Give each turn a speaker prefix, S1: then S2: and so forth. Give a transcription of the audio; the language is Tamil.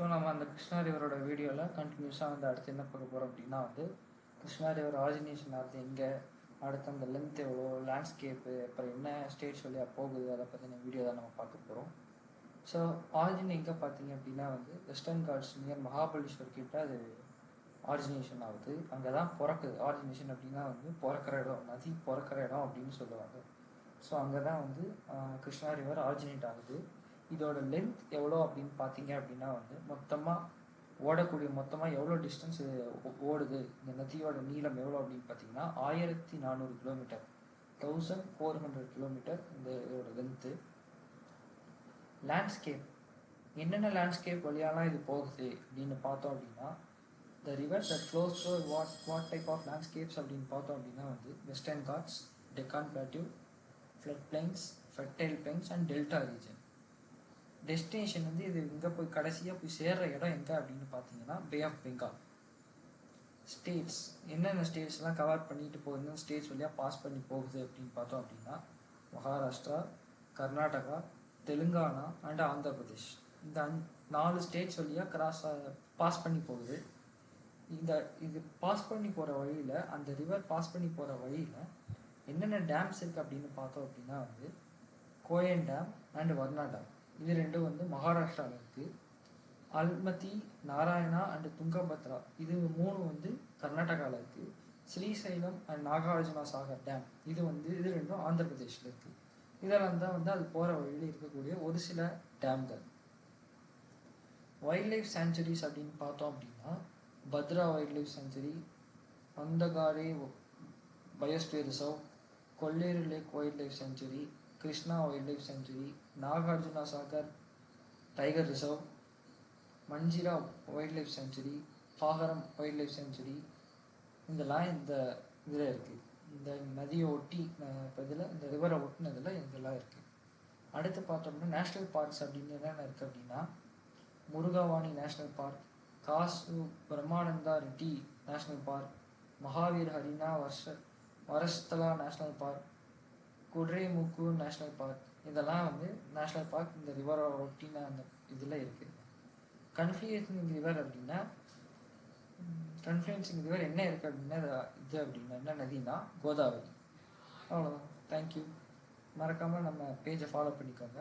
S1: ஸோ நம்ம அந்த கிருஷ்ணா ரிவரோட வீடியோவில் கண்டினியூஸாக வந்து அடுத்து என்ன பார்க்க போகிறோம் அப்படின்னா வந்து கிருஷ்ணா ரிவர் ஆரிஜினேஷன் ஆகுது எங்கே, அடுத்து அந்த லென்த் எவ்வளோ, லேண்ட்ஸ்கேப்பு, அப்புறம் என்ன ஸ்டேட்ஸ் வழியாக போகுது, அதை பற்றின வீடியோ தான் நம்ம பார்க்க போகிறோம். ஸோ ஆரிஜின் எங்கே பார்த்தீங்க அப்படின்னா வந்து வெஸ்டர்ன் காட்ஸ் நியர் மகாபலேஸ்வர் கிட்ட அது ஆரிஜினேஷன் ஆகுது. அங்கே தான் பிறக்குது. ஆரிஜினேஷன் அப்படின்னா வந்து பிறக்கிற இடம், நதி பிறக்கிற இடம் அப்படின்னு சொல்லுவாங்க. ஸோ அங்கே தான் வந்து கிருஷ்ணா ரிவர் ஆரிஜினேட் ஆகுது. இதோட லென்த் எவ்வளோ அப்படின்னு பார்த்தீங்க அப்படின்னா வந்து மொத்தமாக எவ்வளோ டிஸ்டன்ஸ் ஓடுது, இந்த நதியோட நீளம் எவ்வளோ அப்படின்னு பார்த்தீங்கன்னா 1400 கிலோமீட்டர், 1400 கிலோமீட்டர் இந்த இதோட லென்த்து. லேண்ட்ஸ்கேப், என்னென்ன லேண்ட்ஸ்கேப் வழியாலாம் இது போகுது அப்படின்னு பார்த்தோம் அப்படின்னா the river that flows through what type of landscapes அப்படின்னு பார்த்தோம் அப்படின்னா வந்து western Ghats, Deccan plateau, flood plains, fertile plains and delta region. Destination வந்து இது இங்கே போய் கடைசியாக போய் சேர்ற இடம் எங்கே அப்படின்னு பார்த்தீங்கன்னா பே ஆஃப் பெங்கால். ஸ்டேட்ஸ், என்னென்ன ஸ்டேட்ஸ்லாம் கவர் பண்ணிட்டு போகுது, ஸ்டேட்ஸ் வழியாக பாஸ் பண்ணி போகுது அப்படின்னு பார்த்தோம் அப்படின்னா மகாராஷ்டிரா, கர்நாடகா, தெலுங்கானா அண்ட் ஆந்திர பிரதேஷ். இந்த 4 ஸ்டேட்ஸ் வழியாக பாஸ் பண்ணி போகுது. இது பாஸ் பண்ணி போகிற வழியில், அந்த ரிவர் பாஸ் பண்ணி போகிற வழியில் என்னென்ன டேம்ஸ் இருக்குது அப்படின்னு பார்த்தோம் அப்படின்னா வந்து கோயன் டேம் அண்ட் வர்ணா டேம், இது ரெண்டும் வந்து மகாராஷ்டிராவில் இருக்குது. அல்மதி, நாராயணா அண்ட் துங்கபத்ரா, இது 3 வந்து கர்நாடகாவில் இருக்குது. ஸ்ரீசைலம் அண்ட் நாகார்ஜுனா சாகர் டேம், இது ரெண்டும் ஆந்திர பிரதேஷில் இருக்குது. இதெல்லாம் தான் வந்து அது போகிற வழியில் இருக்கக்கூடிய ஒரு சில டேம்கள். வைல்ட் லைஃப் சாங்சுரிஸ் அப்படின்னு பார்த்தோம் அப்படின்னா பத்ரா வைல்ட் லைஃப் சாங்சுரி, பந்தகாரே biosphere reserve, Kolleru lake wild life sanctuary, Krishna wild life sanctuary, Nagarjuna Sagar tiger reserve, Manjira wild life sanctuary, பாகரம் வைல்ட் லைஃப் சாங்சுரி, இதெல்லாம் இந்த இதில் இருக்குது. இந்த நதியை ஒட்டி இந்த ரிவரை ஒட்டினதில் இதெல்லாம் இருக்குது. அடுத்து பார்த்தோம்னா நேஷ்னல் பார்க்ஸ் அப்படின்னு என்னென்ன இருக்குது அப்படின்னா முருகாவானி national park, Kasu Brahmananda Reddy national park, Mahavir Harina Vanasthali national park, Kudremukh national park, இதெல்லாம் வந்து நேஷ்னல் பார்க் இந்த ரிவரை ஒட்டின அந்த இதில் இருக்குது. கன்ஃப்ளூயன்சிங் ரிவர் அப்படின்னா கன்ஃப்ளூயன்சிங் ரிவர் என்ன இருக்குது அப்படின்னா இது அப்படின்னா என்ன நதினா கோதாவரி. அவ்வளோதான். தேங்க்யூ. மறக்காமல் நம்ம பேஜை ஃபாலோ பண்ணிக்கோங்க.